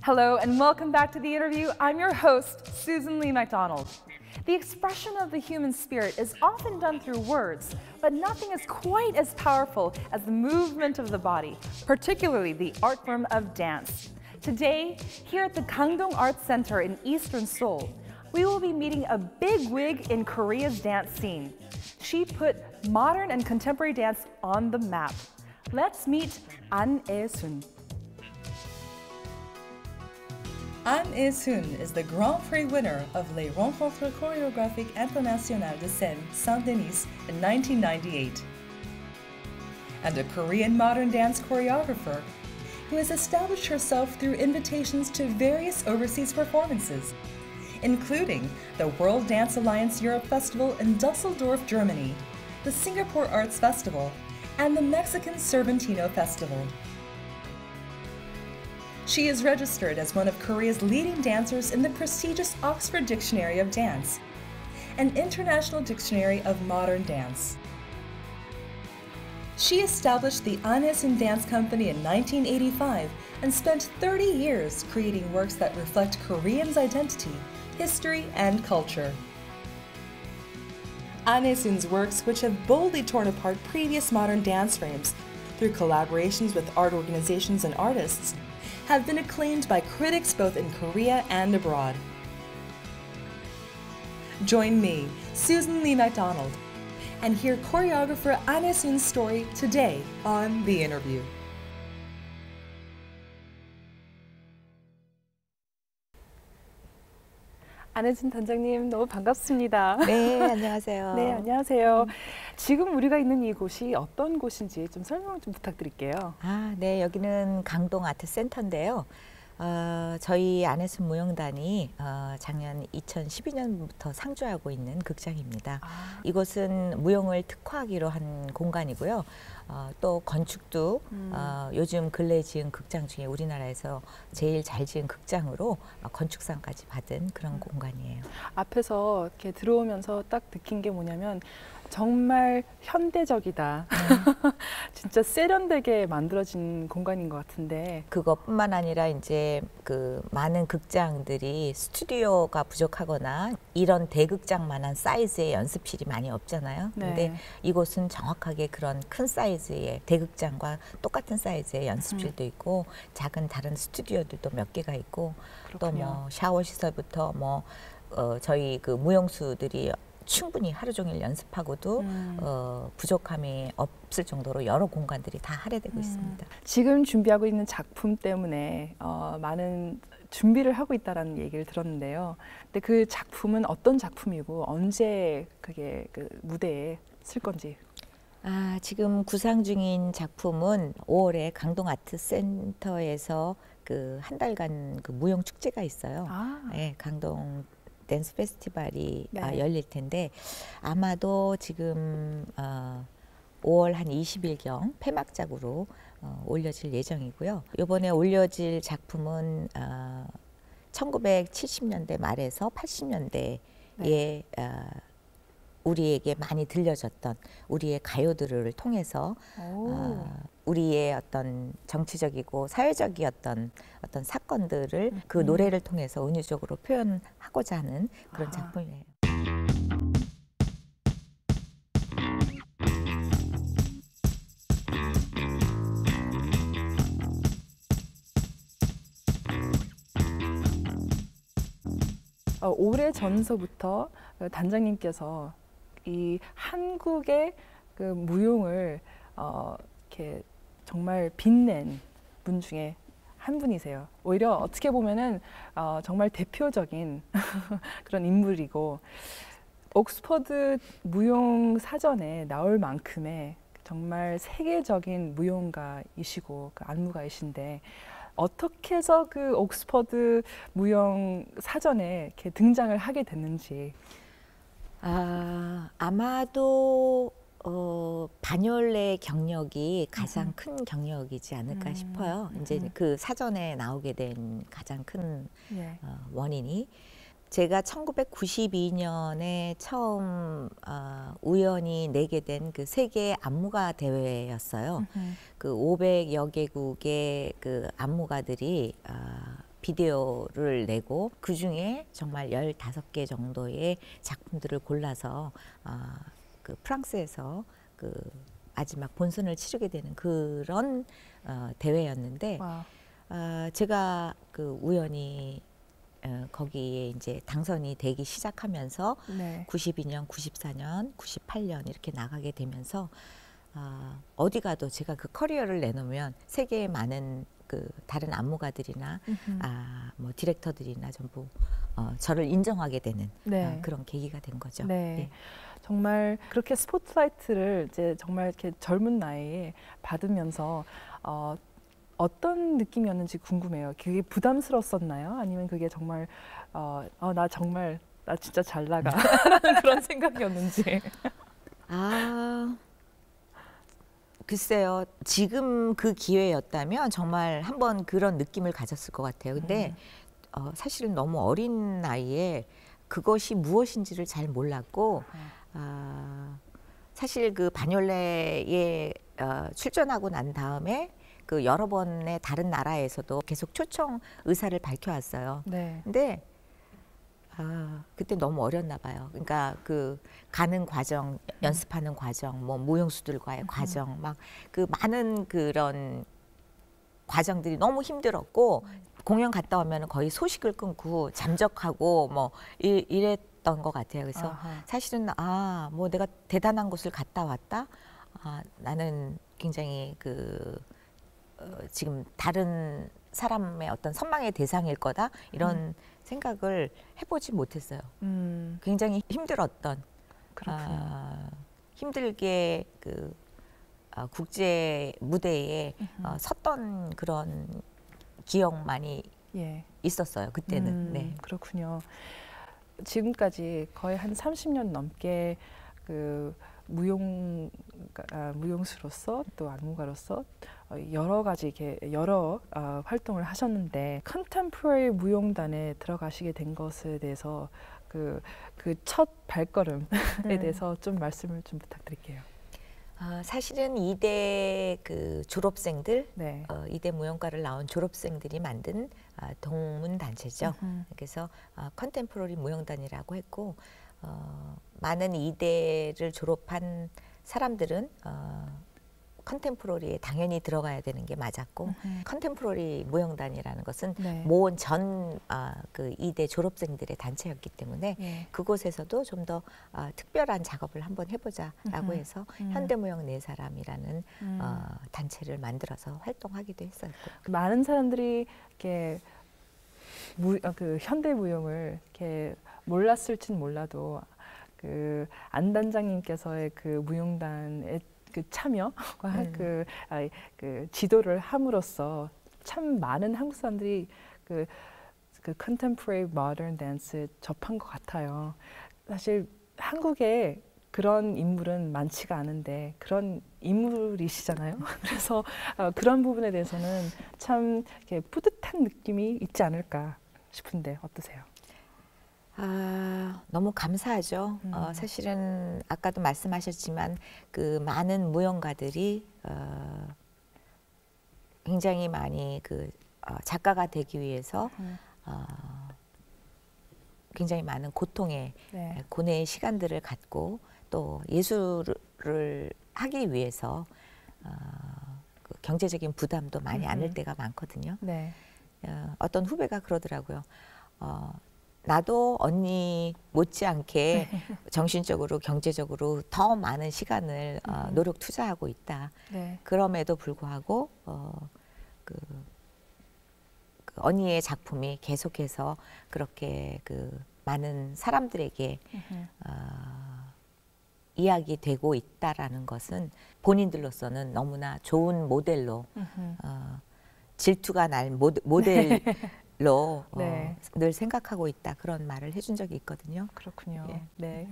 Hello and welcome back to the interview. I'm your host, Susan Lee McDonald. The expression of the human spirit is often done through words, but nothing is quite as powerful as the movement of the body, particularly the art form of dance. Today, here at the Gangdong Arts Center in Eastern Seoul, we will be meeting a bigwig in Korea's dance scene. She put modern and contemporary dance on the map. Let's meet An Ae-sun. An Ae-sun is the Grand Prix winner of Les Rencontres Chorégraphiques Internationales de Seine Saint-Denis in 1998, and a Korean modern dance choreographer who has established herself through invitations to various overseas performances, including the World Dance Alliance Europe Festival in Dusseldorf, Germany, the Singapore Arts Festival, and the Mexican Cervantino Festival. She is registered as one of Korea's leading dancers in the prestigious Oxford Dictionary of Dance, an international dictionary of modern dance. She established the An Ae-sun Dance Company in 1985 and spent 30 years creating works that reflect Koreans' identity, history, and culture. An Ae-sun's works, which have boldly torn apart previous modern dance frames through collaborations with art organizations and artists, have been acclaimed by critics both in Korea and abroad. Join me, Susan Lee McDonald, and hear choreographer An Ae-sun's story today on The Interview. 안혜진 단장님 너무 반갑습니다. 네, 안녕하세요. 네, 안녕하세요. 지금 우리가 있는 이곳이 어떤 곳인지 좀 설명 좀 부탁드릴게요. 네, 여기는 강동 아트 센터인데요. 저희 안 아e-sun 무용단이 작년 2012년부터 상주하고 있는 극장입니다. 이곳은 무용을 특화하기로 한 공간이고요. 또 건축도 요즘 근래 지은 극장 중에 우리나라에서 제일 잘 지은 극장으로 건축상까지 받은 그런 공간이에요. 앞에서 이렇게 들어오면서 딱 느낀 게 뭐냐면 정말 현대적이다. 진짜 세련되게 만들어진 공간인 것 같은데. 그것뿐만 아니라 이제 그 많은 극장들이 스튜디오가 부족하거나 이런 대극장만한 사이즈의 연습실이 많이 없잖아요. 네. 근데 이곳은 정확하게 그런 큰 사이즈의 대극장과 똑같은 사이즈의 연습실도 있고 작은 다른 스튜디오들도 몇 개가 있고 또 뭐 샤워 시설부터 뭐 저희 그 무용수들이 충분히 하루 종일 연습하고도 부족함이 없을 정도로 여러 공간들이 다 할애되고 있습니다. 지금 준비하고 있는 작품 때문에 많은 준비를 하고 있다는 얘기를 들었는데요. 근데 그 작품은 어떤 작품이고 언제 그게 그 무대에 쓸 건지. 지금 구상 중인 작품은 5월에 강동 아트 센터에서 그 한 달간 그 무용 축제가 있어요. 네, 강동 댄스 페스티벌이 열릴 텐데 아마도 지금 5월 한 20일경 폐막작으로 올려질 예정이고요. 이번에 올려질 작품은 1970년대 말에서 80년대에 우리에게 많이 들려졌던 우리의 가요들을 통해서 우리의 어떤 정치적이고 사회적이었던 어떤 사건들을 그 노래를 통해서 은유적으로 표현하고자 하는 그런 작품이에요. 오래 전서부터 단장님께서 이 한국의 그 무용을 이렇게 정말 빛낸 분 중에 한 분이세요. 오히려 어떻게 보면은 정말 대표적인 그런 인물이고 옥스퍼드 무용 사전에 나올 만큼의 정말 세계적인 무용가이시고 그 안무가이신데 어떻게 해서 그 옥스퍼드 무용 사전에 이렇게 등장을 하게 됐는지. 아마도 반열의 경력이 가장 큰 경력이지 않을까 싶어요. 이제 그 사전에 나오게 된 가장 큰 원인이 제가 1992년에 처음 우연히 내게 된 그 세계 안무가 대회였어요. 그 500여 개국의 그 안무가들이 비디오를 내고 그중에 정말 15개 정도의 작품들을 골라서 그 프랑스에서 그 마지막 본선을 치르게 되는 그런 대회였는데 제가 그 우연히 거기에 이제 당선이 되기 시작하면서 네. 92년, 94년, 98년 이렇게 나가게 되면서 어디 가도 제가 그 커리어를 내놓으면 세계의 많은 그 다른 안무가들이나 뭐 디렉터들이나 전부 저를 인정하게 되는 네. 그런 계기가 된 거죠. 네. 네. 정말 그렇게 스포트라이트를 이제 정말 이렇게 젊은 나이에 받으면서 어떤 느낌이었는지 궁금해요. 그게 부담스러웠었나요? 아니면 그게 정말 나 진짜 잘 나가 그런 생각이었는지. 글쎄요. 지금 그 기회였다면 정말 한번 그런 느낌을 가졌을 것 같아요. 근데 사실은 너무 어린 나이에 그것이 무엇인지를 잘 몰랐고 사실 그 바뇰레에 출전하고 난 다음에 그 여러 번의 다른 나라에서도 계속 초청 의사를 밝혀왔어요. 네. 근데 그때 너무 어렸나 봐요. 그러니까 그 가는 과정, 연습하는 과정, 뭐 무용수들과의 과정, 막 그 많은 그런 과정들이 너무 힘들었고 공연 갔다 오면 거의 소식을 끊고 잠적하고 뭐 이랬던 것 같아요. 그래서 사실은 뭐 내가 대단한 곳을 갔다 왔다. 나는 굉장히 지금 다른 사람의 어떤 선망의 대상일 거다 이런 생각을 해보지 못했어요. 굉장히 힘들었던 힘들게 그 국제 무대에 섰던 그런 기억만이 있었어요. 그때는. 네. 그렇군요. 지금까지 거의 한 30년 넘게 그 무용수로서 또 안무가로서 여러 가지 이렇게 여러 활동을 하셨는데 컨템포러리 무용단에 들어가시게 된 것에 대해서 그 첫 발걸음에 대해서 좀 말씀을 좀 부탁드릴게요. 사실은 이대 그 졸업생들, 네. 이대 무용과를 나온 졸업생들이 만든 동문 단체죠. 그래서 컨템포러리 무용단이라고 했고. 많은 이대를 졸업한 사람들은 컨템포러리에 당연히 들어가야 되는 게 맞았고 컨템포러리 무용단이라는 것은 네. 모은 전 그 이대 졸업생들의 단체였기 때문에 그곳에서도 좀 더 특별한 작업을 한번 해보자라고 해서 현대무용 네 사람이라는 단체를 만들어서 활동하기도 했었고 많은 사람들이 이렇게 그 현대무용을 이렇게 몰랐을진 몰라도 그 안 단장님께서의 그 무용단의 그 참여와 그 지도를 함으로써 참 많은 한국 사람들이 그 contemporary modern dance에 접한 것 같아요. 사실 한국에 그런 인물은 많지가 않은데 그런 인물이시잖아요. 그래서 그런 부분에 대해서는 참 이렇게 뿌듯한 느낌이 있지 않을까 싶은데 어떠세요? 너무 감사하죠. 사실은 아까도 말씀하셨지만 그 많은 무용가들이 굉장히 많이 그 작가가 되기 위해서 굉장히 많은 고통의 네. 고뇌의 시간들을 갖고 또 예술을 하기 위해서 그 경제적인 부담도 많이 안을 때가 많거든요. 네. 어떤 후배가 그러더라고요. 나도 언니 못지않게 정신적으로 경제적으로 더 많은 시간을 노력 투자하고 있다. 네. 그럼에도 불구하고 그 언니의 작품이 계속해서 그렇게 그 많은 사람들에게 이야기되고 있다라는 것은 본인들로서는 너무나 좋은 모델로 질투가 날 모델로 네. 늘 생각하고 있다 그런 말을 해준 적이 있거든요. 그렇군요. 예. 네.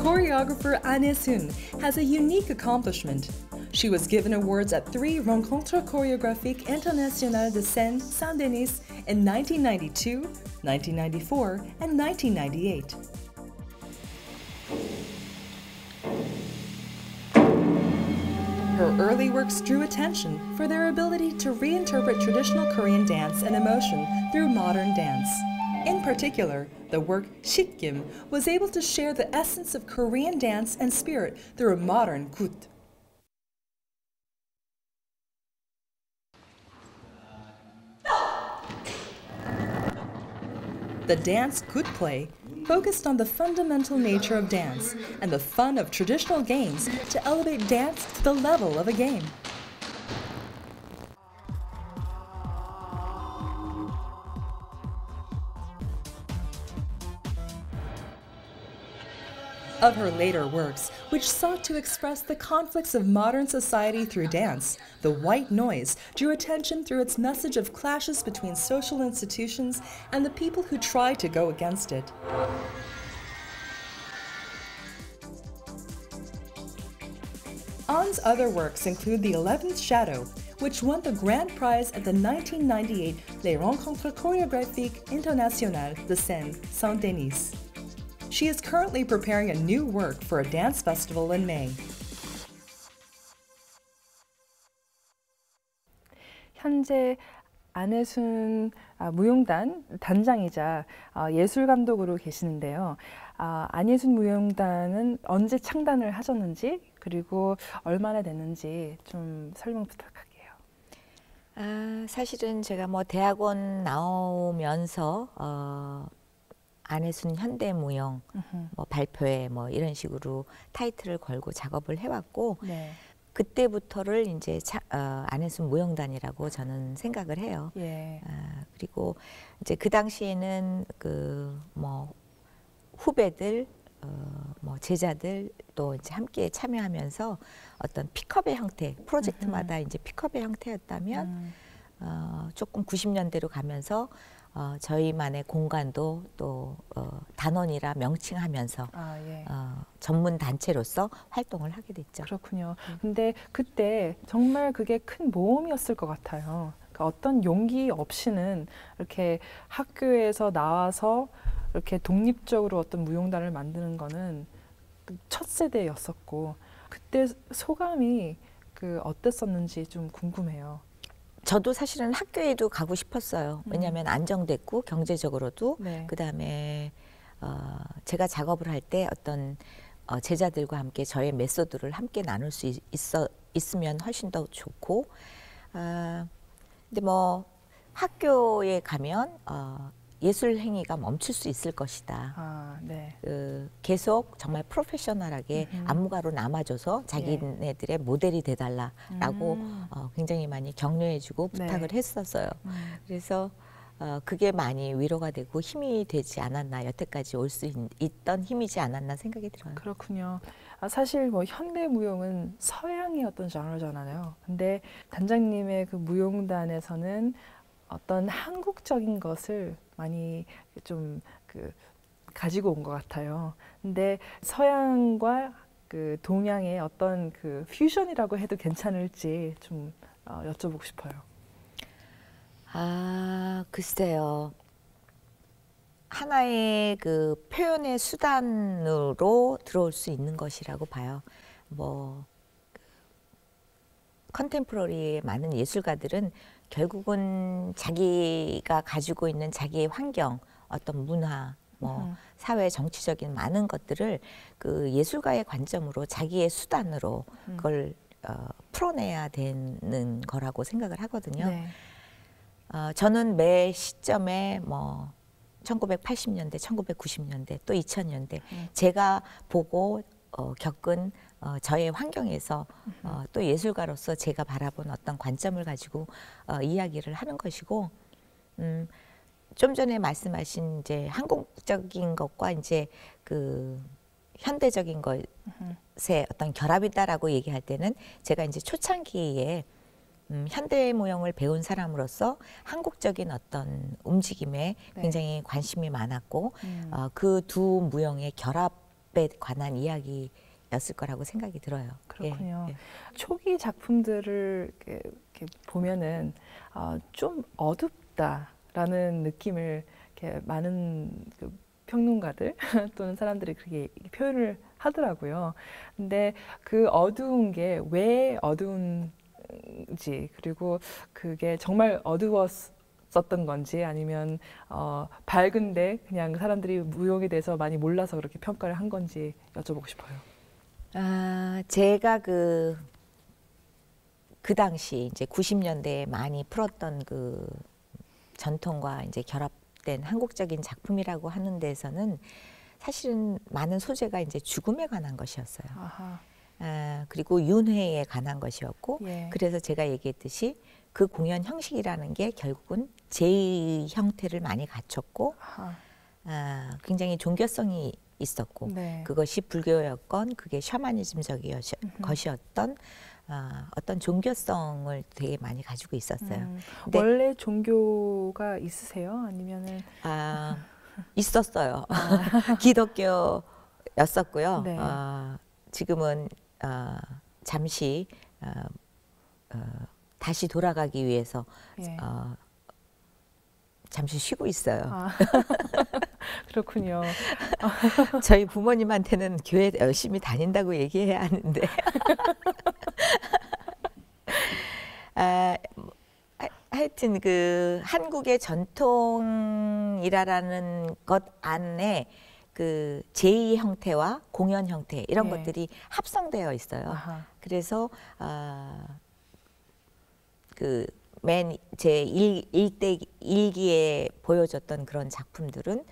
Choreographer An Is-hoon has a unique accomplishment. She was given awards at 3 Rencontres chorégraphiques internationales de scène Saint-Denis in 1992, 1994, and 1998. Her early works drew attention for their ability to reinterpret traditional Korean dance and emotion through modern dance. In particular, the work Shitgim was able to share the essence of Korean dance and spirit through a modern gut. The dance gut play focused on the fundamental nature of dance and the fun of traditional games to elevate dance to the level of a game. Of her later works, which sought to express the conflicts of modern society through dance, The White Noise drew attention through its message of clashes between social institutions and the people who try to go against it. An's other works include The 11th Shadow, which won the grand prize at the 1998 Les Rencontres chorégraphiques internationales de scène Saint-Denis. She is currently preparing a new work for a dance festival in May. 현재 안혜순 무용단 단장이자 예술 감독으로 계시는데요. 안혜순 무용단은 언제 창단을 하셨는지 그리고 얼마나 됐는지 좀 설명 부탁할게요. 사실은 제가 뭐 대학원 나오면서 안혜순 현대무용 뭐 발표회 뭐 이런 식으로 타이틀을 걸고 작업을 해왔고 네. 그때부터를 이제 안혜순 무용단이라고 저는 생각을 해요. 예. 그리고 이제 그 당시에는 그 뭐 후배들, 뭐 제자들 또 이제 함께 참여하면서 어떤 픽업의 형태, 프로젝트마다 이제 픽업의 형태였다면 조금 90년대로 가면서 저희만의 공간도 또 단원이라 명칭하면서 예. 전문 단체로서 활동을 하게 됐죠. 그렇군요. 근데 그때 정말 그게 큰 모험이었을 것 같아요. 그러니까 어떤 용기 없이는 이렇게 학교에서 나와서 이렇게 독립적으로 어떤 무용단을 만드는 거는 첫 세대였었고 그때 소감이 어땠었는지 좀 궁금해요. 저도 사실은 학교에도 가고 싶었어요. 왜냐하면 안정됐고 경제적으로도 네. 그다음에 제가 작업을 할 때 어떤 제자들과 함께 저의 메소드를 함께 나눌 수 있으면 훨씬 더 좋고 근데 뭐 학교에 가면 예술 행위가 멈출 수 있을 것이다. 네. 계속 정말 프로페셔널하게 안무가로 남아줘서 자기네들의 모델이 돼달라라고 굉장히 많이 격려해주고 부탁을 했었어요. 그래서 그게 많이 위로가 되고 힘이 되지 않았나, 여태까지 올 수 있던 힘이지 않았나 생각이 들어요. 그렇군요. 사실 뭐 현대무용은 서양의 어떤 장르잖아요. 근데 단장님의 그 무용단에서는 어떤 한국적인 것을 많이 좀 가지고 온 것 같아요. 근데 서양과 동양의 어떤 퓨전이라고 해도 괜찮을지 좀 여쭤보고 싶어요. 글쎄요. 하나의 표현의 수단으로 들어올 수 있는 것이라고 봐요. 뭐 컨템포러리의 많은 예술가들은 결국은 자기가 가지고 있는 자기의 환경, 어떤 문화, 뭐 사회 정치적인 많은 것들을 예술가의 관점으로 자기의 수단으로 그걸 풀어내야 되는 거라고 생각을 하거든요. 네. 저는 매 시점에 뭐 1980년대, 1990년대, 또 2000년대 제가 보고 겪은 저의 환경에서 또 예술가로서 제가 바라본 어떤 관점을 가지고 이야기를 하는 것이고, 좀 전에 말씀하신 이제 한국적인 것과 이제 현대적인 것의 어떤 결합이다라고 얘기할 때는 제가 이제 초창기에 현대무용을 배운 사람으로서 한국적인 어떤 움직임에 굉장히 관심이 많았고 그 두 무용의 결합에 관한 이야기 였을 거라고 생각이 들어요. 그렇군요. 예, 예. 초기 작품들을 이렇게 보면은 좀 어둡다라는 느낌을 이렇게 많은 그 평론가들 또는 사람들이 그렇게 표현을 하더라고요. 근데 그 어두운 게 왜 어두운지, 그리고 그게 정말 어두웠었던 건지, 아니면 밝은데 그냥 사람들이 무용에 대해서 많이 몰라서 그렇게 평가를 한 건지 여쭤보고 싶어요. 제가 그 당시 이제 90년대에 많이 풀었던 그 전통과 이제 결합된 한국적인 작품이라고 하는 데서는 사실은 많은 소재가 이제 죽음에 관한 것이었어요. 아하. 그리고 윤회에 관한 것이었고, 예. 그래서 제가 얘기했듯이 그 공연 형식이라는 게 결국은 제2 형태를 많이 갖췄고, 아하. 굉장히 종교성이 있었고, 네. 그것이 불교였건 그게 샤머니즘적인 것이었던 어떤 종교성을 되게 많이 가지고 있었어요. 근데 원래 종교가 있으세요? 아니면은 있었어요. 기독교였었고요. 네. 지금은 잠시 다시 돌아가기 위해서 예. 잠시 쉬고 있어요. 그렇군요. 저희 부모님한테는 교회 열심히 다닌다고 얘기해야 하는데 하여튼 그 한국의 전통이라는 것 안에 그 제2 형태와 공연 형태 이런 예. 것들이 합성되어 있어요. 아하. 그래서 그 맨 제 1대 1기에 보여줬던 그런 작품들은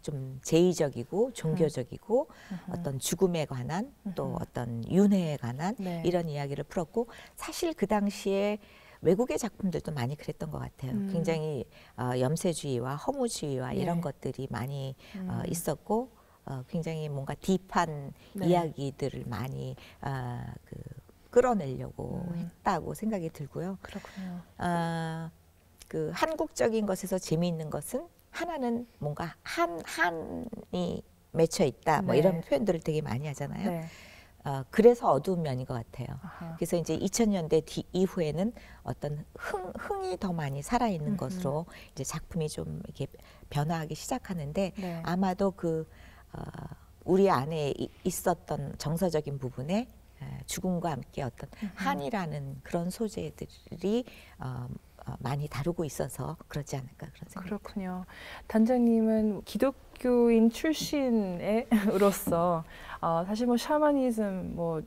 좀 제의적이고 종교적이고 어떤 죽음에 관한 또 어떤 윤회에 관한 네. 이런 이야기를 풀었고, 사실 그 당시에 외국의 작품들도 많이 그랬던 것 같아요. 굉장히 염세주의와 허무주의와 예. 이런 것들이 많이 있었고, 굉장히 뭔가 딥한 네. 이야기들을 많이 그 끌어내려고 했다고 생각이 들고요. 그렇군요. 그 한국적인 것에서 재미있는 것은 하나는 뭔가 한이 맺혀 있다, 뭐 네. 이런 표현들을 되게 많이 하잖아요. 네. 그래서 어두운 면인 것 같아요. 아하. 그래서 이제 2000년대 이후에는 어떤 흥이 더 많이 살아있는 것으로 이제 작품이 좀 이렇게 변화하기 시작하는데, 네. 아마도 그 우리 안에 있었던 정서적인 부분에 죽음과 함께 어떤 한이라는 그런 소재들이 많이 다루고 있어서 그렇지 않을까 그런 생각. 그렇군요. 단장님은 기독교인 출신으로서 사실 뭐 샤머니즘, 뭐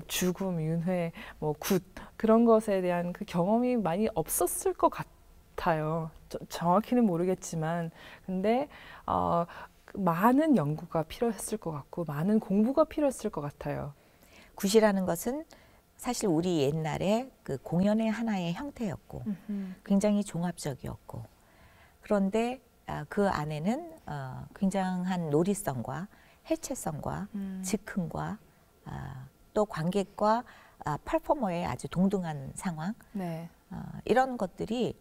죽음, 윤회, 뭐 굿 그런 것에 대한 그 경험이 많이 없었을 것 같아요. 정확히는 모르겠지만, 근데 많은 연구가 필요했을 것 같고 많은 공부가 필요했을 것 같아요. 굿이라는 것은 사실 우리 옛날에 그 공연의 하나의 형태였고 굉장히 종합적이었고, 그런데 그 안에는 굉장한 놀이성과 해체성과 즉흥과 또 관객과 퍼포머의 아주 동등한 상황, 네. 이런 것들이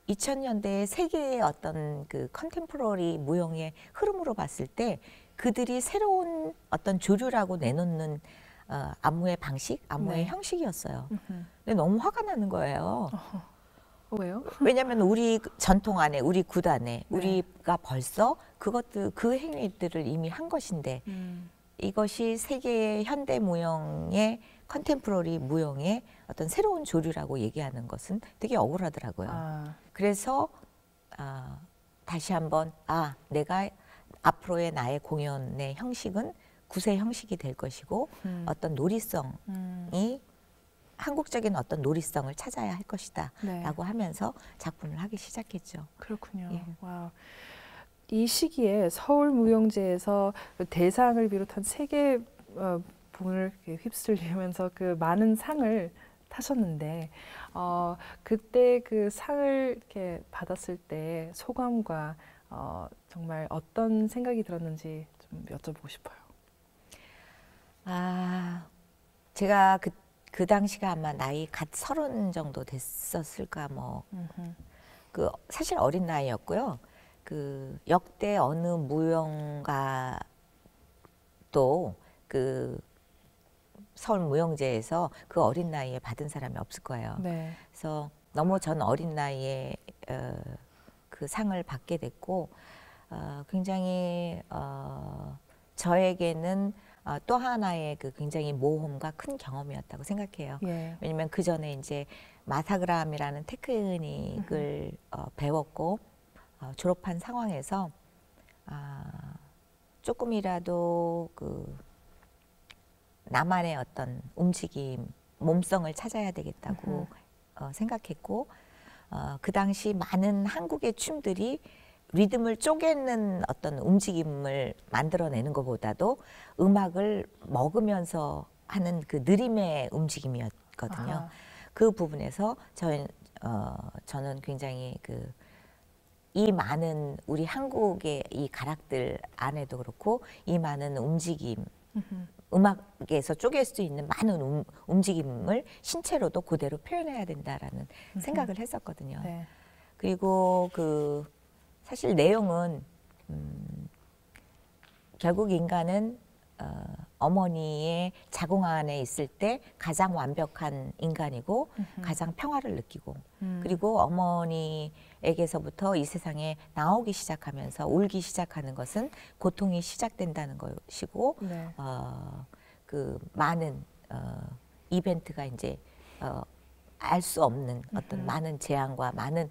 2000년대의 세계의 어떤 그 컨템포러리 무용의 흐름으로 봤을 때 그들이 새로운 어떤 조류라고 내놓는 안무의 방식, 안무의 네. 형식이었어요. 근데 너무 화가 나는 거예요. 왜요? 왜냐하면 우리 전통 안에, 우리 굿 안에 네. 우리가 벌써 그것들, 그 행위들을 이미 한 것인데 이것이 세계의 현대 무용의 컨템포러리 무용의 어떤 새로운 조류라고 얘기하는 것은 되게 억울하더라고요. 그래서 다시 한번 내가 앞으로의 나의 공연의 형식은 굿의 형식이 될 것이고 어떤 놀이성이 한국적인 어떤 놀이성을 찾아야 할 것이다 네. 라고 하면서 작품을 하기 시작했죠. 그렇군요. 예. 와. 이 시기에 서울무용제에서 대상을 비롯한 세계 분을 휩쓸리면서 그 많은 상을 타셨는데, 그때 그 상을 이렇게 받았을 때 소감과 정말 어떤 생각이 들었는지 좀 여쭤보고 싶어요. 제가 그 당시가 아마 나이 갓 30 정도 됐었을까, 그 사실 어린 나이였고요. 그 역대 어느 무용가도 또 그 서울무용제에서 그 어린 나이에 받은 사람이 없을 거예요. 네. 그래서 너무 전 어린 나이에 그 상을 받게 됐고 굉장히 저에게는 또 하나의 그 굉장히 모험과 큰 경험이었다고 생각해요. 예. 왜냐면 그 전에 이제 마사그람이라는 테크닉을 배웠고 졸업한 상황에서 조금이라도 그 나만의 어떤 움직임, 몸성을 찾아야 되겠다고 생각했고 그 당시 많은 한국의 춤들이 리듬을 쪼개는 어떤 움직임을 만들어내는 것보다도 음악을 먹으면서 하는 그 느림의 움직임이었거든요. 아하. 그 부분에서 저는 굉장히 이 많은 우리 한국의 이 가락들 안에도 그렇고 이 많은 움직임, 음악에서 쪼갤 수 있는 많은 움직임을 신체로도 그대로 표현해야 된다라는 생각을 했었거든요. 네. 그리고 사실 내용은 결국 인간은 어머니의 자궁 안에 있을 때 가장 완벽한 인간이고 가장 평화를 느끼고 그리고 어머니에게서부터 이 세상에 나오기 시작하면서 울기 시작하는 것은 고통이 시작된다는 것이고 네. 그 많은 이벤트가 이제 알 수 없는 어떤 많은 재앙과 많은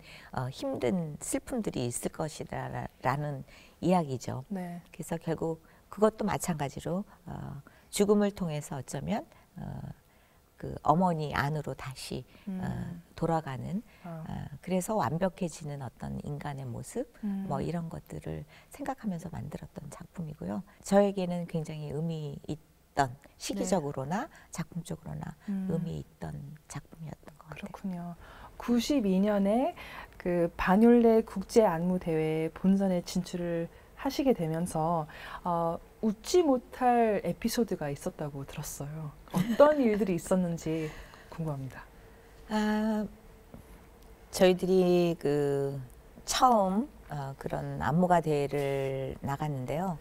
힘든 슬픔들이 있을 것이라는 이야기죠. 네. 그래서 결국 그것도 마찬가지로 죽음을 통해서 어쩌면 그 어머니 안으로 다시 돌아가는 그래서 완벽해지는 어떤 인간의 모습 뭐 이런 것들을 생각하면서 만들었던 작품이고요. 저에게는 굉장히 의미 있던 시기적으로나 작품적으로나 의미 있던 작품이었던 것 같아요. 그렇군요. 92년에 그 바뇰레 국제 안무 대회에 본선에 진출을 하시게 되면서 웃지 못할 에피소드가 있었다고 들었어요. 어떤 일들이 있었는지 궁금합니다. 저희들이 처음 그런 안무가 대회를 나갔는데요.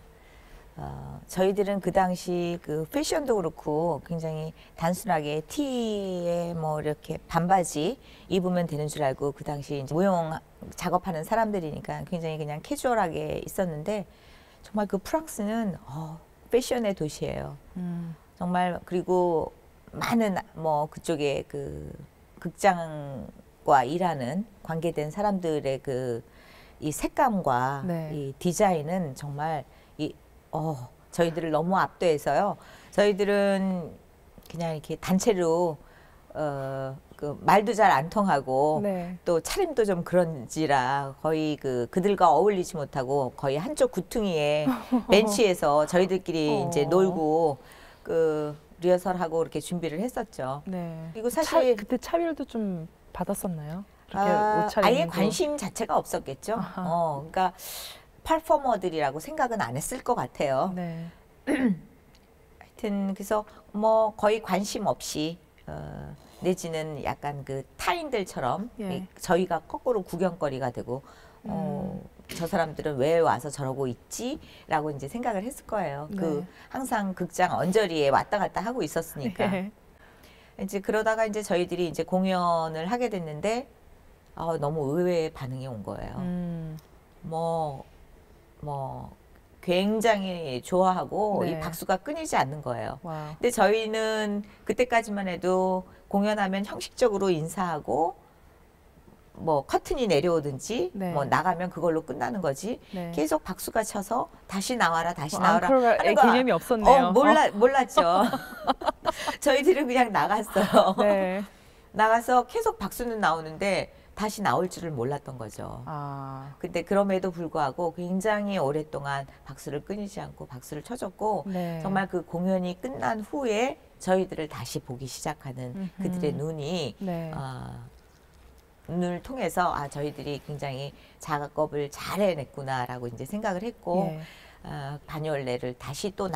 저희들은 그 당시 패션도 그렇고 굉장히 단순하게 티에 뭐 이렇게 반바지 입으면 되는 줄 알고 그 당시 이제 무용 작업하는 사람들이니까 굉장히 그냥 캐주얼하게 있었는데 정말 프랑스는 패션의 도시예요. 정말 그리고 많은 뭐 그쪽에 극장과 일하는 관계된 사람들의 이 색감과 네. 이 디자인은 정말 저희들을 너무 압도해서요. 저희들은 그냥 이렇게 단체로 말도 잘 안 통하고 네. 또 차림도 좀 그런지라 거의 그들과 어울리지 못하고 거의 한쪽 구퉁이에 벤치에서 저희들끼리 이제 놀고 리허설하고 이렇게 준비를 했었죠. 네. 그리고 사실 그때 차별도 좀 받았었나요? 그렇게 옷차림도. 아예 관심 자체가 없었겠죠. 그러니까 퍼포머들이라고 생각은 안 했을 것 같아요. 네. 하여튼 그래서 뭐 거의 관심 없이 내지는 약간 타인들처럼 예. 저희가 거꾸로 구경거리가 되고 저 사람들은 왜 와서 저러고 있지라고 이제 생각을 했을 거예요. 네. 항상 극장 언저리에 왔다 갔다 하고 있었으니까. 네. 이제 그러다가 이제 저희들이 이제 공연을 하게 됐는데 너무 의외의 반응이 온 거예요. 뭐 굉장히 좋아하고 네. 이 박수가 끊이지 않는 거예요. 와우. 근데 저희는 그때까지만 해도 공연하면 형식적으로 인사하고 뭐 커튼이 내려오든지 네. 뭐 나가면 그걸로 끝나는 거지. 네. 계속 박수가 쳐서 다시 나와라 다시 나와라 앙코르의 하는 거 개념이 없었네요. 몰랐죠. 저희들은 그냥 나갔어요. 네. 나가서 계속 박수는 나오는데 다시 나올 줄을 몰랐던 거죠. 근데 그럼에도 불구하고 굉장히 오랫동안 박수를 끊이지 않고 박수를 쳐줬고 네. 정말 그 공연이 끝난 후에 저희들을 다시 보기 시작하는 그들의 눈이 네. 눈을 통해서 저희들이 굉장히 작업을 잘 해냈구나라고 이제 생각을 했고 예. 바뇰레를 다시 또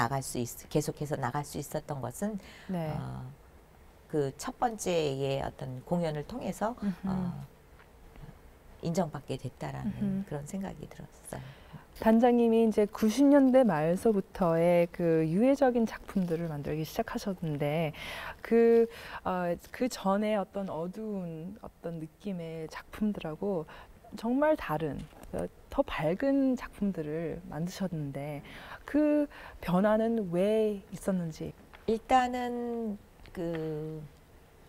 계속해서 나갈 수 있었던 것은 네. 그 첫 번째의 어떤 공연을 통해서 인정받게 됐다라는 그런 생각이 들었어요. 단장님이 이제 90년대 말서부터의 그 유해적인 작품들을 만들기 시작하셨는데 그 전에 어떤 어두운 어떤 느낌의 작품들하고 정말 다른 더 밝은 작품들을 만드셨는데 그 변화는 왜 있었는지. 일단은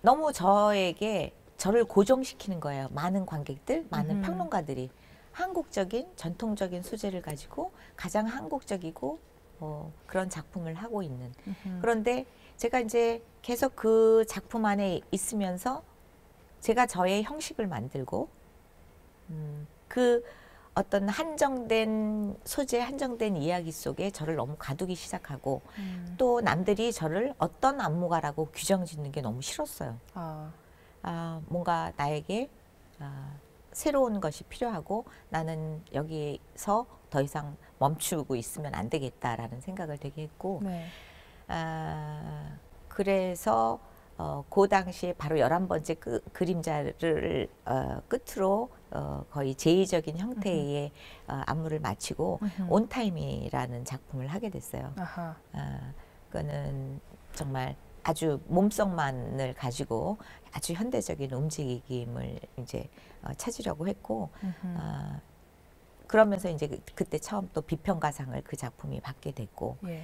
너무 저를 고정시키는 거예요. 많은 관객들, 많은 평론가들이 한국적인 전통적인 소재를 가지고 가장 한국적이고 그런 작품을 하고 있는. 그런데 제가 이제 계속 그 작품 안에 있으면서 제가 저의 형식을 만들고 그 어떤 한정된 소재, 한정된 이야기 속에 저를 너무 가두기 시작하고 또 남들이 저를 어떤 안무가라고 규정 짓는 게 너무 싫었어요. 뭔가 나에게 새로운 것이 필요하고 나는 여기서 더 이상 멈추고 있으면 안 되겠다라는 생각을 되게 했고 네. 그래서 그 당시에 바로 11번째 그림자를 끝으로 거의 제의적인 형태의 안무를 마치고 온타임이라는 작품을 하게 됐어요. 그거는 정말 아주 몸성만을 가지고 아주 현대적인 움직임을 이제 찾으려고 했고 그러면서 이제 그때 처음 또 비평가상을 그 작품이 받게 됐고 예.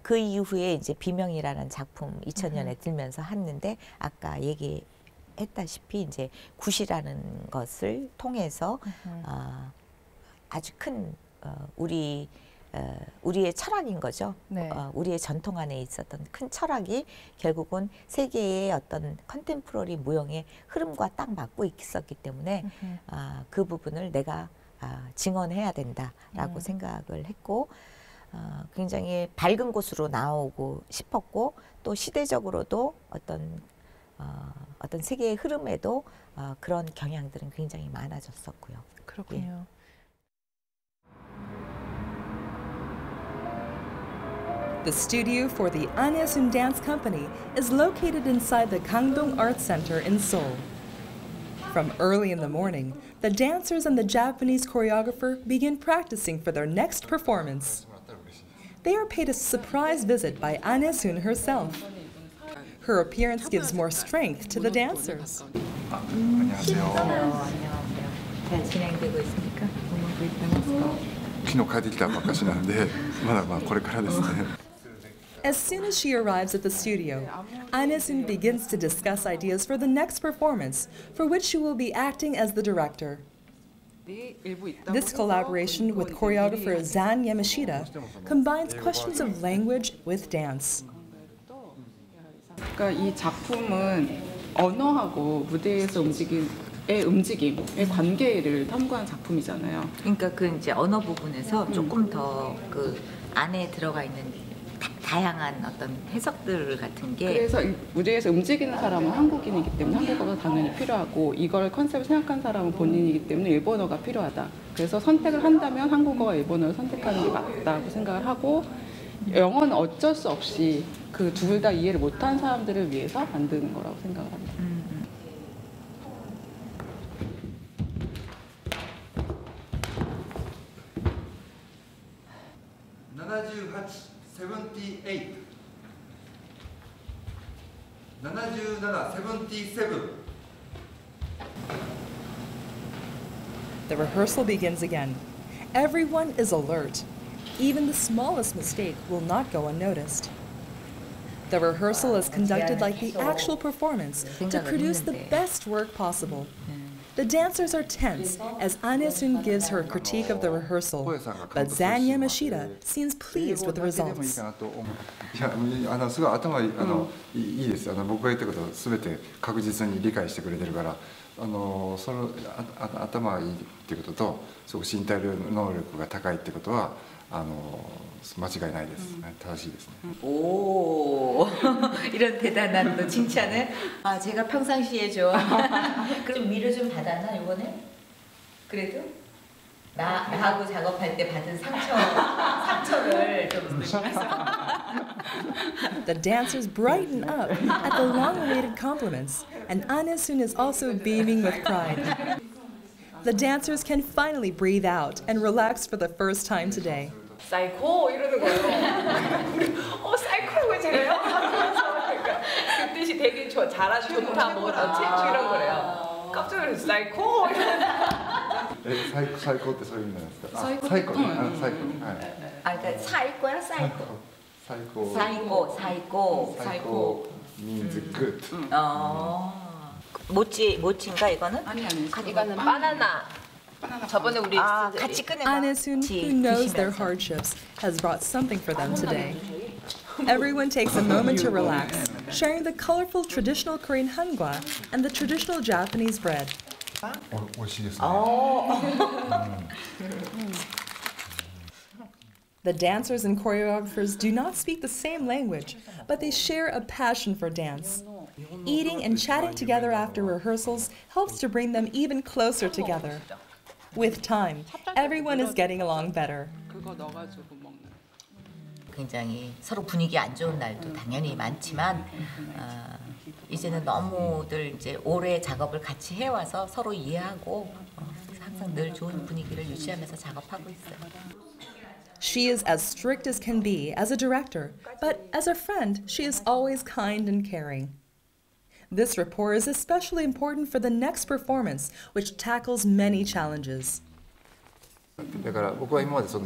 그 이후에 이제 비명이라는 작품 2000년에 들면서 했는데 아까 얘기했다시피 이제 굿이라는 것을 통해서 아주 큰 우리의 철학인 거죠. 네. 우리의 전통 안에 있었던 큰 철학이 결국은 세계의 어떤 컨템포러리 무용의 흐름과 딱 맞고 있었기 때문에 그 부분을 내가 증언해야 된다라고 생각을 했고 굉장히 밝은 곳으로 나오고 싶었고 또 시대적으로도 어떤 세계의 흐름에도 그런 경향들은 굉장히 많아졌었고요. 그렇군요. 예. The studio for the Anesun Dance Company is located inside the Kangdong Arts Center in Seoul. From early in the morning, the dancers and the Japanese choreographer begin practicing for their next performance. They are paid a surprise visit by Anesun herself. Her appearance gives more strength to the dancers. 안녕하세요. 잘 진행되고 있습니까? 昨日帰ってきたばっかしなんでまだこれからですね As soon as she arrives at the studio, Anesun begins to discuss ideas for the next performance, for which she will be acting as the director. This collaboration with choreographer Zan Yamashita combines questions of language with dance. 그러니까 이 작품은 언어하고 무대에서 움직임의 관계를 탐구한 작품이잖아요. 그러니까 그 이제 언어 부분에서 조금 더 그 안에 들어가 있는 다양한 어떤 해석들 같은 게 그래서 무대에서 움직이는 사람은 한국인이기 때문에 한국어가 당연히 필요하고 이걸 컨셉을 생각한 사람은 본인이기 때문에 일본어가 필요하다. 그래서 선택을 한다면 한국어와 일본어를 선택하는 게 맞다고 생각을 하고 영어는 어쩔 수 없이 그 둘 다 이해를 못한 사람들을 위해서 만드는 거라고 생각을 합니다. 77. The rehearsal begins again. Everyone is alert. Even the smallest mistake will not go unnoticed. The rehearsal is conducted like the actual performance to produce the best work possible. The dancers are tense as Anesun gives her critique of the rehearsal, but Zan Yamashita seems pleased with the results. いやすごい頭いいです。僕が言ったことを全て確実に理解してくれてるから、その頭がいいっていうことと、すごく身体能力が高いってことは間違いないです。正しいですね。 오 이런 대단한 또 칭찬을 제가 평상시에 좀 위로 좀 받았나 이번에? 그래도 나하고 작업할 때 받은 상처를 좀 The dancers brighten up at the long-awaited compliments, and Anesun is also beaming with pride. the dancers can finally breathe out and relax for the first time today. 사이코 이러는 거예요. 우리 사이코라고 제가요? 그러니까 그 뜻이 되게 좋다 뭐 어쨌든 이런 거래요. 깜짝 놀랐어요. 사이코. 最高ってそういう意味なんですか。最高最高ね。うん最高ね。はい。 아, 그러니까 사이코야 사이코. 最高。 사이코, 사이코. 最高 means good. 모찌인가 이거는? 아니 이거는 바나나. 저번에 우리 같이 꺼내봐. Anesun, who knows their hardships, has brought something for them today. Everyone takes a moment to relax, sharing the colorful traditional Korean hangwa and the traditional Japanese bread. 美味しいですね。 The dancers and choreographers do not speak the same language, but they share a passion for dance. Eating and chatting together after rehearsals helps to bring them even closer together. With time, everyone is getting along better. 그거 넣어가지고 먹는. 굉장히 서로 분위기 안 좋은 날도 당연히 많지만 이제는 너무들 이제 오래 작업을 같이 해와서 서로 이해하고 항상 늘 좋은 분위기를 유지하면서 작업하고 있어요. She is as strict as can be as a director, but as a friend, she is always kind and caring. This rapport is especially important for the next performance, which tackles many challenges. だから僕は今までそ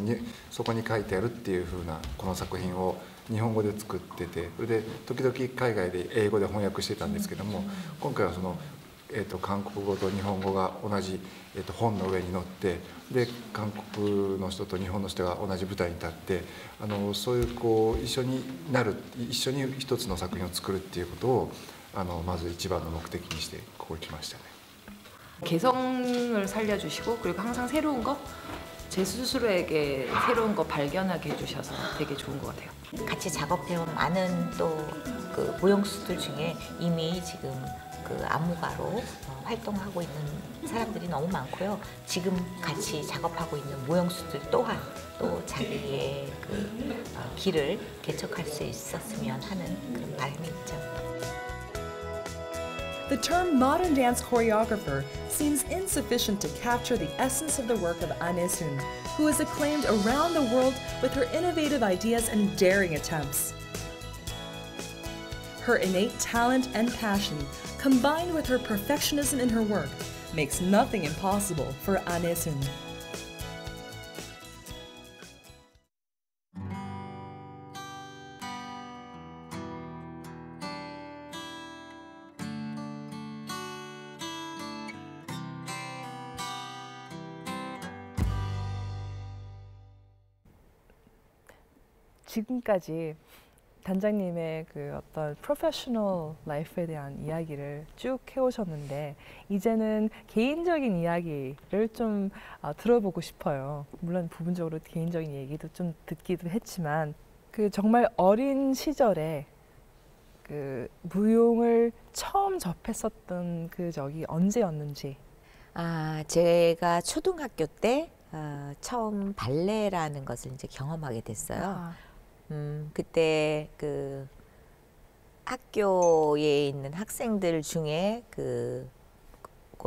こに書いてあるっていう風なこの作品を日本語で作ってて、それで時々海外で英語で翻訳してたんですけども、今回は韓国語と日本語が同じ、本の上に載って、で韓国の人と日本の人が同じ舞台に立って、そういうこう一緒に一つの作品を作るっていうことをまず一番の目的にしてここに来ましたね。 개성을 살려주시고 그리고 항상 새로운 거 제 스스로에게 새로운 거 발견하게 해주셔서 되게 좋은 것 같아요. 같이 작업해온 많은 또 그 무용수들 중에 이미 지금 그 안무가로 활동하고 있는 사람들이 너무 많고요. 지금 같이 작업하고 있는 무용수들 또한 또 자기의 그 길을 개척할 수 있었으면 하는 그런 바람이 있죠. The term modern dance choreographer seems insufficient to capture the essence of the work of Anesun, who is acclaimed around the world with her innovative ideas and daring attempts. Her innate talent and passion, combined with her perfectionism in her work, makes nothing impossible for Anesun. 지금까지 단장님의 그 어떤 프로페셔널 라이프에 대한 이야기를 쭉 해오셨는데 이제는 개인적인 이야기를 좀 들어보고 싶어요. 물론 부분적으로 개인적인 얘기도 좀 듣기도 했지만 그 정말 어린 시절에 그 무용을 처음 접했었던 그 적이 언제였는지. 제가 초등학교 때 처음 발레라는 것을 이제 경험하게 됐어요. 그때 그 학교에 있는 학생들 중에 그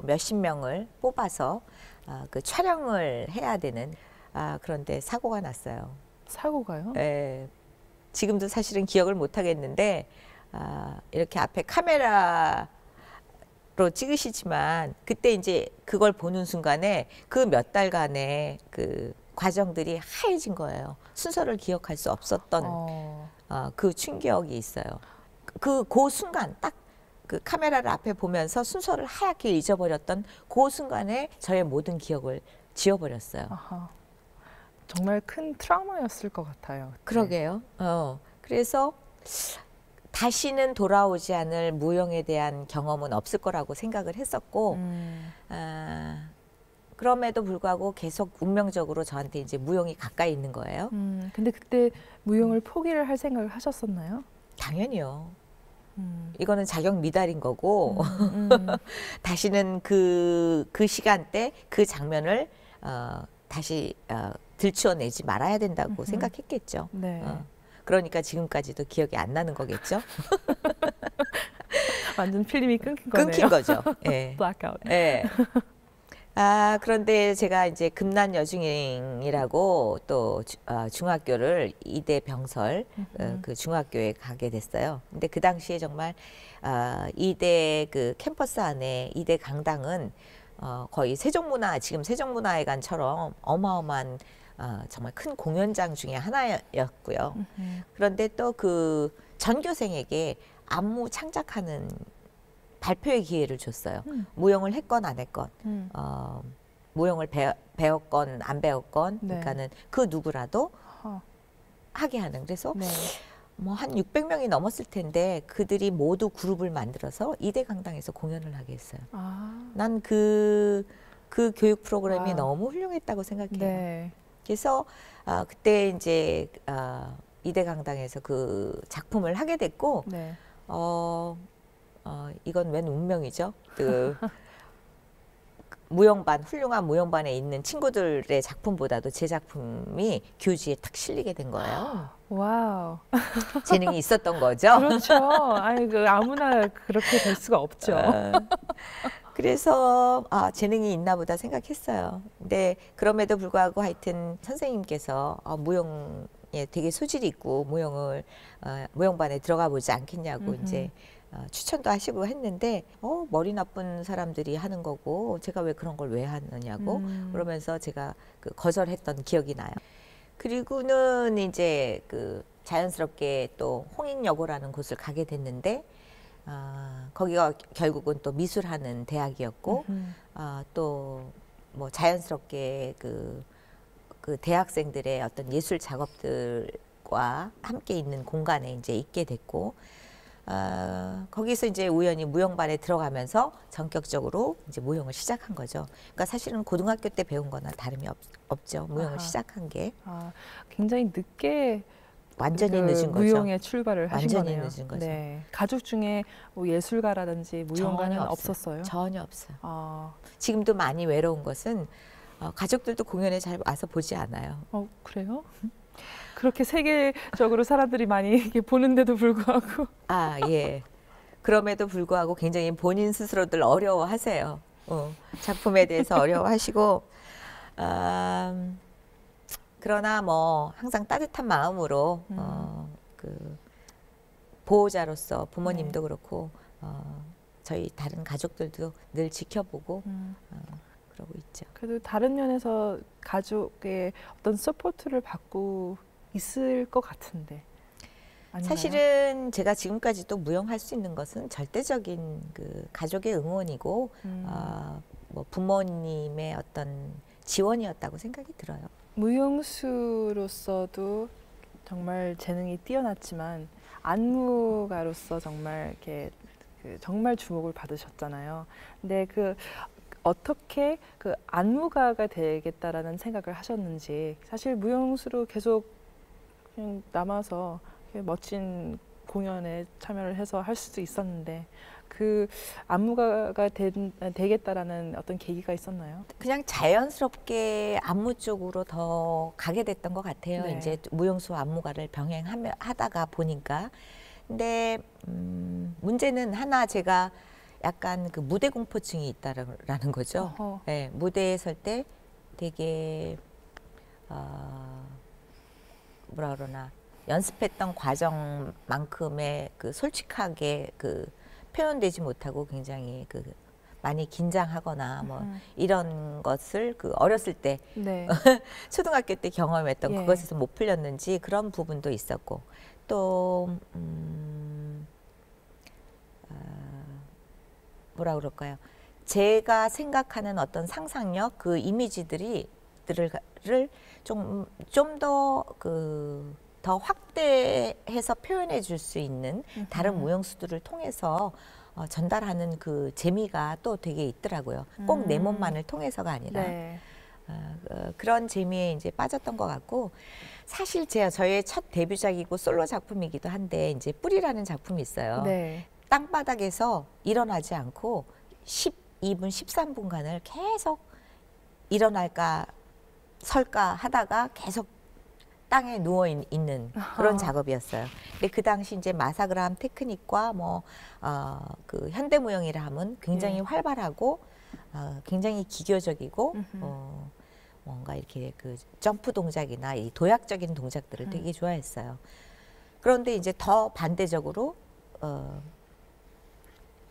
몇십 명을 뽑아서 그 촬영을 해야 되는 그런데 사고가 났어요. 사고가요? 네. 지금도 사실은 기억을 못 하겠는데 이렇게 앞에 카메라로 찍으시지만 그때 이제 그걸 보는 순간에 그 몇 달간의 그 과정들이 하얘진 거예요. 순서를 기억할 수 없었던 그 충격이 있어요. 그 순간 딱 그 카메라를 앞에 보면서 순서를 하얗게 잊어버렸던 그 순간에 저의 모든 기억을 지워버렸어요. 아하. 정말 큰 트라우마였을 것 같아요. 그때. 그러게요. 그래서 다시는 돌아오지 않을 무용에 대한 경험은 없을 거라고 생각을 했었고 그럼에도 불구하고 계속 운명적으로 저한테 이제 무용이 가까이 있는 거예요. 근데 그때 무용을 포기를 할 생각을 하셨었나요? 당연히요. 이거는 자격 미달인 거고 다시는 그 시간대 그 장면을 다시 들추어내지 말아야 된다고 생각했겠죠. 네. 그러니까 지금까지도 기억이 안 나는 거겠죠. 완전 필름이 끊긴 거네요. 끊긴 거죠. 예. Blackout. 예. 그런데 제가 이제 금난여중이라고 또 중학교를 이대 병설 그 중학교에 가게 됐어요. 근데 그 당시에 정말 이대 그 캠퍼스 안에 이대 강당은 거의 지금 세종문화회관처럼 어마어마한 정말 큰 공연장 중에 하나였고요. 그런데 또 그 전교생에게 안무 창작하는 발표의 기회를 줬어요. 무용을 했건 안 했건, 무용을 배웠건 안 배웠건, 네. 그러니까는 그 누구라도 하게 하는. 그래서 네. 뭐 한 600명이 넘었을 텐데 그들이 모두 그룹을 만들어서 이대 강당에서 공연을 하게 했어요. 난 그 교육 프로그램이 와. 너무 훌륭했다고 생각해요. 네. 그래서 그때 이제 이대 강당에서 그 작품을 하게 됐고, 네. 이건 웬 운명이죠. 그 훌륭한 무용반에 있는 친구들의 작품보다도 제 작품이 교지에 탁 실리게 된 거예요. 와우. 재능이 있었던 거죠. 그렇죠. 아니 그 아무나 그렇게 될 수가 없죠. 그래서 재능이 있나 보다 생각했어요. 근데 그럼에도 불구하고 하여튼 선생님께서 무용에 되게 소질이 있고 무용반에 들어가 보지 않겠냐고 이제 추천도 하시고 했는데 머리 나쁜 사람들이 하는 거고 제가 왜 그런 걸 왜 하느냐고 그러면서 제가 거절했던 기억이 나요. 그리고는 이제 자연스럽게 또 홍익여고라는 곳을 가게 됐는데 거기가 결국은 또 미술하는 대학이었고 또 뭐 자연스럽게 그 대학생들의 어떤 예술 작업들과 함께 있는 공간에 이제 있게 됐고 거기서 이제 우연히 무용반에 들어가면서 전격적으로 이제 무용을 시작한 거죠. 그러니까 사실은 고등학교 때 배운 거나 다름이 없죠. 무용을 시작한 게. 굉장히 늦게 완전히 늦은 거죠. 무용에 출발을 하신 완전히 거네요. 늦은 거죠. 네. 가족 중에 뭐 예술가라든지 무용가는 없었어요? 전혀 없어요. 지금도 많이 외로운 것은 가족들도 공연에 잘 와서 보지 않아요. 그래요? 그렇게 세계적으로 사람들이 많이 이렇게 보는데도 불구하고. 예. 그럼에도 불구하고 굉장히 본인 스스로들 어려워하세요. 작품에 대해서 어려워하시고 그러나 뭐 항상 따뜻한 마음으로 보호자로서 부모님도 그렇고 저희 다른 가족들도 늘 지켜보고 그러고 있죠. 그래도 다른 면에서 가족의 어떤 서포트를 받고 있을 것 같은데. 아닌가요? 사실은 제가 지금까지도 무용할 수 있는 것은 절대적인 가족의 응원이고 뭐 부모님의 어떤 지원이었다고 생각이 들어요. 무용수로서도 정말 재능이 뛰어났지만 안무가로서 정말 이렇게 정말 주목을 받으셨잖아요. 근데 어떻게 안무가가 되겠다라는 생각을 하셨는지. 사실 무용수로 계속 그냥 남아서 멋진 공연에 참여를 해서 할 수도 있었는데 안무가가 되겠다라는 어떤 계기가 있었나요? 그냥 자연스럽게 안무 쪽으로 더 가게 됐던 것 같아요. 네. 이제 무용수와 안무가를 병행하다가 보니까. 근데 문제는 하나 제가 약간 무대 공포증이 있다라는 거죠. 네, 무대에 설 때 되게 뭐라 그러나 연습했던 과정만큼의 솔직하게 표현되지 못하고 굉장히 많이 긴장하거나 뭐 이런 것을 어렸을 때 네. 초등학교 때 경험했던 예. 그것에서 못 풀렸는지 그런 부분도 있었고 또 뭐라 그럴까요? 제가 생각하는 어떤 상상력, 이미지들을 좀 더 확대해서 표현해 줄 수 있는 다른 무용수들을 통해서 전달하는 재미가 또 되게 있더라고요. 꼭 내 몸만을 통해서가 아니라. 네. 그런 재미에 이제 빠졌던 것 같고 사실 저의 첫 데뷔작이고 솔로 작품이기도 한데 이제 뿌리라는 작품이 있어요. 네. 땅바닥에서 일어나지 않고 12분, 13분간을 계속 일어날까 설까 하다가 계속 땅에 누워 있는 그런 작업이었어요. 근데 그 당시 이제 마사그람 테크닉과 현대무용이라 하면 굉장히 예. 활발하고 굉장히 기교적이고 뭔가 이렇게 그 점프 동작이나 이 도약적인 동작들을 되게 좋아했어요. 그런데 이제 더 반대적으로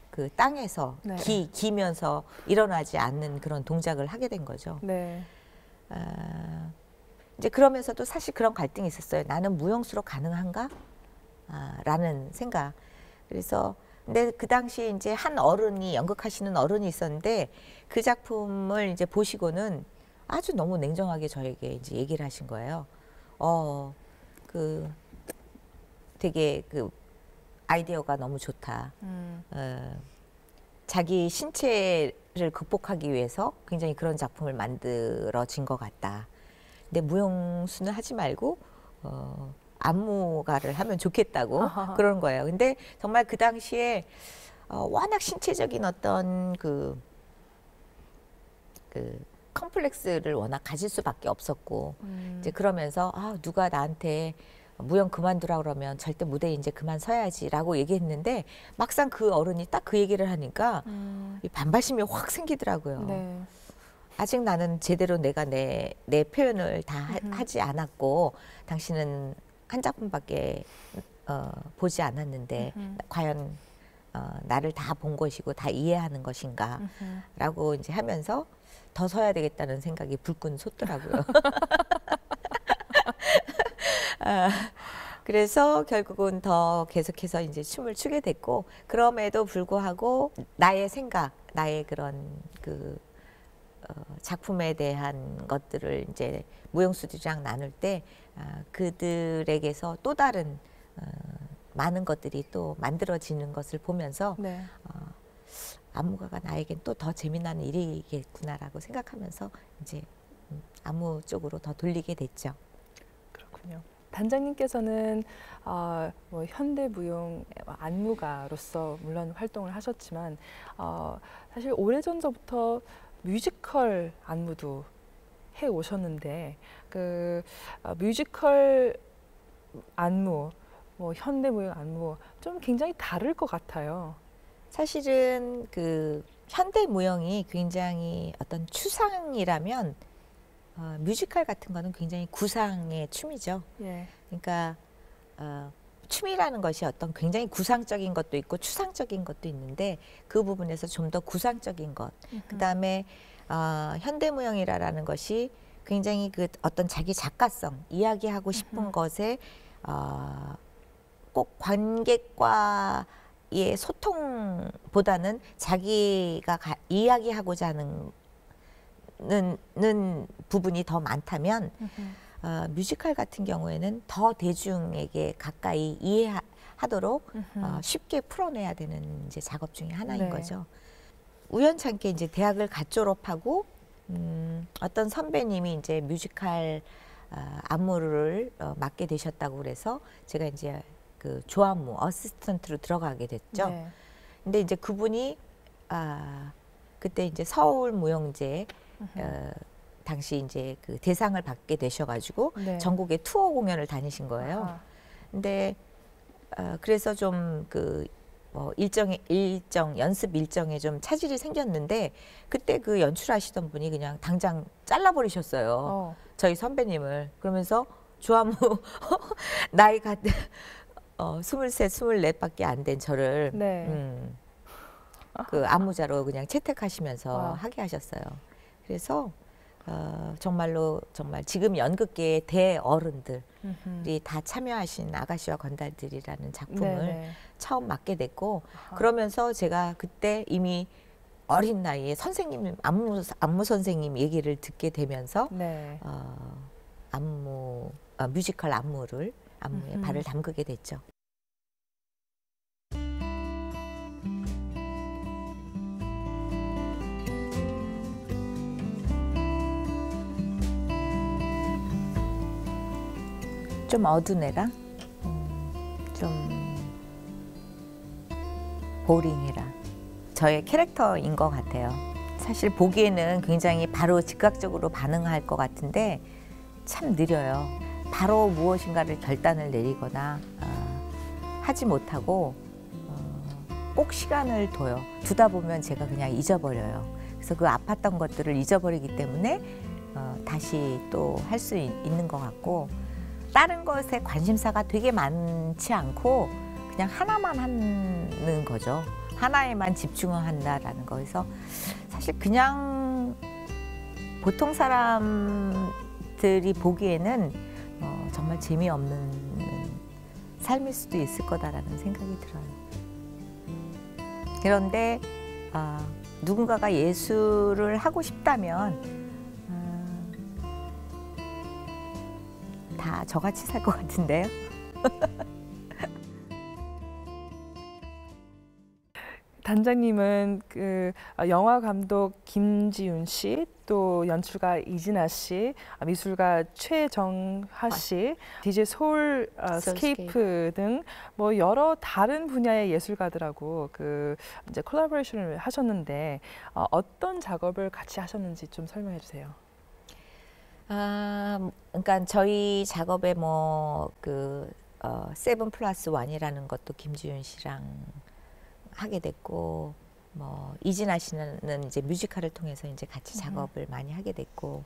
그 땅에서 네. 기면서 일어나지 않는 그런 동작을 하게 된 거죠. 네. 이제 그러면서도 사실 그런 갈등이 있었어요. 나는 무용수로 가능한가? 라는 생각. 그래서 근데 그 당시에 이제 한 어른이 연극하시는 어른이 있었는데 그 작품을 이제 보시고는 아주 너무 냉정하게 저에게 이제 얘기를 하신 거예요. 그 되게 그 아이디어가 너무 좋다. 자기 신체를 극복하기 위해서 굉장히 그런 작품을 만들어진 것 같다. 근데 무용수는 하지 말고 안무가를 하면 좋겠다고 그러는 거예요. 근데 정말 그 당시에 워낙 신체적인 어떤 그 컴플렉스를 워낙 가질 수밖에 없었고 이제 그러면서 누가 나한테 무용 그만두라 그러면 절대 무대에 이제 그만 서야지라고 얘기했는데 막상 그 어른이 딱 그 얘기를 하니까 이 반발심이 확 생기더라고요. 네. 아직 나는 제대로 내가 내 표현을 다 하지 않았고 당신은 한 작품밖에 보지 않았는데 과연 나를 다 본 것이고 다 이해하는 것인가 라고 이제 하면서 더 서야 되겠다는 생각이 불끈 솟더라고요. 그래서 결국은 더 계속해서 이제 춤을 추게 됐고 그럼에도 불구하고 나의 생각, 나의 그런 그 작품에 대한 것들을 이제 무용수들이랑 나눌 때 그들에게서 또 다른 많은 것들이 또 만들어지는 것을 보면서 네. 안무가가 나에겐 또 더 재미나는 일이겠구나라고 생각하면서 이제 안무 쪽으로 더 돌리게 됐죠. 그렇군요. 단장님께서는 뭐 현대무용 안무가로서 물론 활동을 하셨지만 사실 오래전부터 뮤지컬 안무도 해 오셨는데 그 뮤지컬 안무, 뭐 현대무용 안무 좀 굉장히 다를 것 같아요. 사실은 그 현대무용이 굉장히 어떤 추상이라면 뮤지컬 같은 거는 굉장히 구상의 춤이죠. 예. 그러니까 춤이라는 것이 어떤 굉장히 구상적인 것도 있고 추상적인 것도 있는데 그 부분에서 좀 더 구상적인 것. 그다음에 현대무용이라는 것이 굉장히 그 어떤 자기 작가성, 이야기하고 싶은 것에 꼭 관객과의 소통보다는 자기가 이야기하고자 하는 부분이 더 많다면 뮤지컬 같은 경우에는 더 대중에게 가까이 이해하도록 쉽게 풀어내야 되는 이제 작업 중에 하나인 네. 거죠. 우연찮게 이제 대학을 갓 졸업하고 어떤 선배님이 이제 뮤지컬 안무를 맡게 되셨다고 그래서 제가 이제 그 조안무 어시스턴트로 들어가게 됐죠. 네. 근데 이제 그분이 그때 이제 서울무용제 당시 이제 그 대상을 받게 되셔가지고 네. 전국에 투어 공연을 다니신 거예요. 아하. 근데 그래서 좀 그 일정 연습 일정에 좀 차질이 생겼는데 그때 그 연출하시던 분이 그냥 당장 잘라버리셨어요. 저희 선배님을. 그러면서 조안무 나이가 23, 24밖에 안 된 저를 네. 그 안무자로 그냥 채택하시면서 와. 하게 하셨어요. 그래서 정말로 정말 지금 연극계의 대어른들이 다 참여하신 아가씨와 건달들이라는 작품을 네네. 처음 맡게 됐고 그러면서 제가 그때 이미 어린 나이에 선생님 안무 선생님 얘기를 듣게 되면서 네. 뮤지컬 안무에 발을 담그게 됐죠. 좀 어두내라, 좀 보링해라. 저의 캐릭터인 것 같아요. 사실 보기에는 굉장히 바로 즉각적으로 반응할 것 같은데 참 느려요. 바로 무엇인가를 결단을 내리거나 하지 못하고 꼭 시간을 둬요. 두다 보면 제가 그냥 잊어버려요. 그래서 그 아팠던 것들을 잊어버리기 때문에 다시 또 할 수 있는 것 같고, 다른 것에 관심사가 되게 많지 않고 그냥 하나만 하는 거죠. 하나에만 집중을 한다라는 거에서 사실 그냥 보통 사람들이 보기에는 정말 재미없는 삶일 수도 있을 거다라는 생각이 들어요. 그런데 누군가가 예술을 하고 싶다면 다 저같이 살 것 같은데요. 단장님은 그 영화 감독 김지윤 씨, 또 연출가 이진아 씨, 미술가 최정하 씨, DJ 소울 스케이프 등 뭐 여러 다른 분야의 예술가들하고 그 이제 콜라보레이션을 하셨는데 어떤 작업을 같이 하셨는지 좀 설명해 주세요. 그러니까 저희 작업에 뭐 그 7+1이라는 것도 김지윤 씨랑 하게 됐고, 뭐 이진아 씨는 이제 뮤지컬을 통해서 이제 같이 작업을 많이 하게 됐고,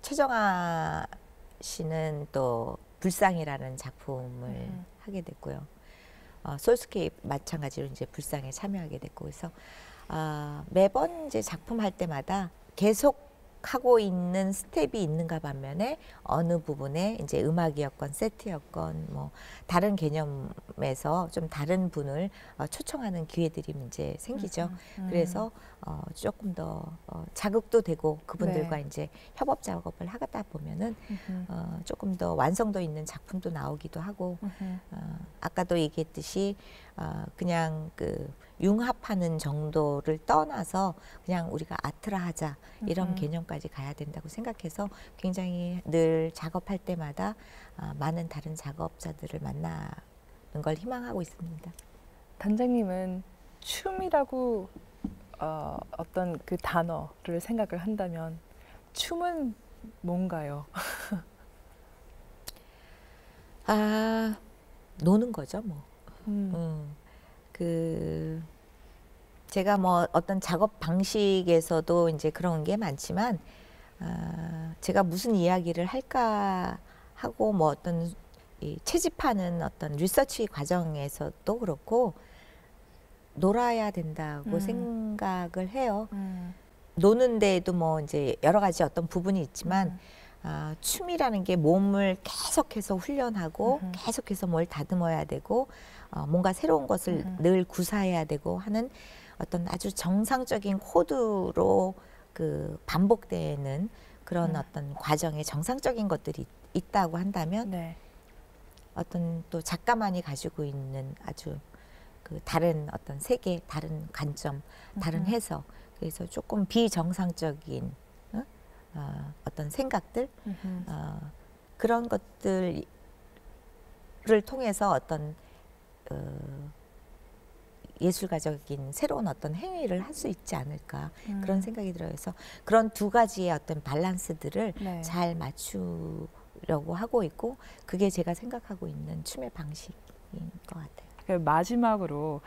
최정아 씨는 또 불상이라는 작품을 하게 됐고요. 소울스케이프 마찬가지로 이제 불상에 참여하게 됐고, 그래서 매번 이제 작품 할 때마다 계속 하고 있는 스텝이 있는가 반면에 어느 부분에 이제 음악이었건 세트였건 뭐 다른 개념에서 좀 다른 분을 초청하는 기회들이 이제 생기죠. 그래서 조금 더 자극도 되고 그분들과 네. 이제 협업 작업을 하다 보면은 조금 더 완성도 있는 작품도 나오기도 하고, 아까도 얘기했듯이 그냥 그 융합하는 정도를 떠나서 그냥 우리가 아트라 하자 이런 개념까지 가야 된다고 생각해서 굉장히 늘 작업할 때마다 많은 다른 작업자들을 만나는 걸 희망하고 있습니다. 단장님은 춤이라고 어떤 그 단어를 생각을 한다면 춤은 뭔가요? 노는 거죠, 뭐. 그 제가 뭐 어떤 작업 방식에서도 이제 그런 게 많지만, 제가 무슨 이야기를 할까 하고 뭐 어떤 채집하는 어떤 리서치 과정에서도 그렇고 놀아야 된다고 생각을 해요. 노는 데에도 뭐 이제 여러 가지 어떤 부분이 있지만 춤이라는 게 몸을 계속해서 훈련하고 계속해서 뭘 다듬어야 되고 뭔가 새로운 것을 늘 구사해야 되고 하는 어떤 아주 정상적인 코드로 그 반복되는 그런 어떤 과정에 정상적인 것들이 있다고 한다면, 네. 어떤 또 작가만이 가지고 있는 아주 그 다른 어떤 세계, 다른 관점, 다른 해석, 그래서 조금 비정상적인 어떤 생각들, 그런 것들을 통해서 어떤 예술가적인 새로운 어떤 행위를 할 수 있지 않을까, 그런 생각이 들어요. 그래서 그런 두 가지의 어떤 밸런스들을 네. 잘 맞추려고 하고 있고, 그게 제가 생각하고 있는 춤의 방식인 것 같아요. 마지막으로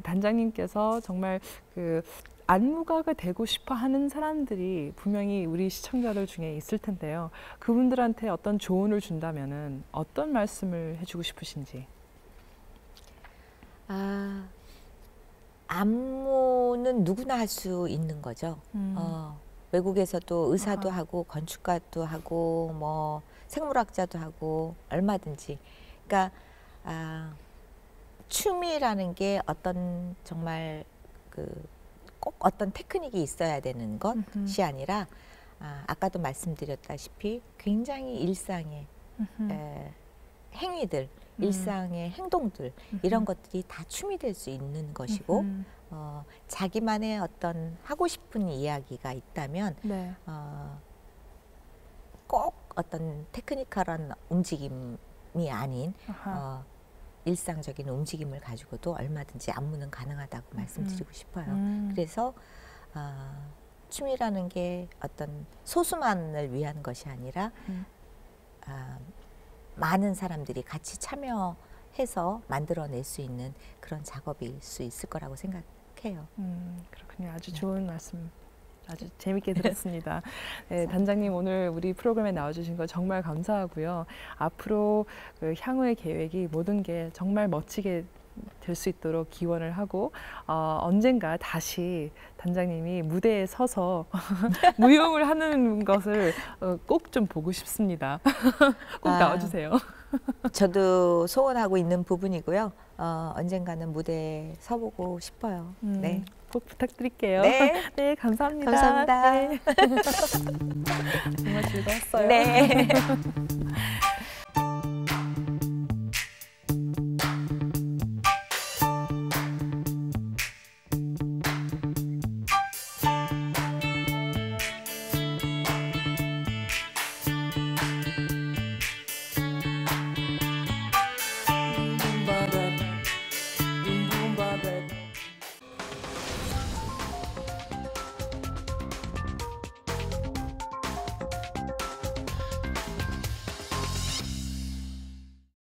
단장님께서 정말 그 안무가가 되고 싶어 하는 사람들이 분명히 우리 시청자들 중에 있을 텐데요. 그분들한테 어떤 조언을 준다면은 어떤 말씀을 해주고 싶으신지. 안무는 누구나 할 수 있는 거죠. 외국에서도 의사도 하고 건축가도 하고 뭐 생물학자도 하고 얼마든지. 그러니까 춤이라는 게 어떤 정말 꼭 어떤 테크닉이 있어야 되는 것이 아니라, 아까도 말씀드렸다시피 굉장히 일상의 행위들, 일상의 행동들, 이런 것들이 다 춤이 될 수 있는 것이고, 자기만의 어떤 하고 싶은 이야기가 있다면 네. 꼭 어떤 테크니컬한 움직임이 아닌 일상적인 움직임을 가지고도 얼마든지 안무는 가능하다고 말씀드리고 싶어요. 그래서 춤이라는 게 어떤 소수만을 위한 것이 아니라 많은 사람들이 같이 참여해서 만들어낼 수 있는 그런 작업일 수 있을 거라고 생각해요. 그렇군요. 아주 좋은 말씀 아주 재밌게 들었습니다. 네, 단장님 오늘 우리 프로그램에 나와주신 거 정말 감사하고요. 앞으로 그 향후의 계획이 모든 게 정말 멋지게 될 수 있도록 기원을 하고 언젠가 다시 단장님이 무대에 서서 무용을 하는 것을 꼭 좀 보고 싶습니다. 꼭 나와주세요. 저도 소원하고 있는 부분이고요. 언젠가는 무대에 서보고 싶어요. 네. 꼭 부탁드릴게요. 네. 네, 감사합니다. 감사합니다. 네. 정말 즐거웠어요. 네.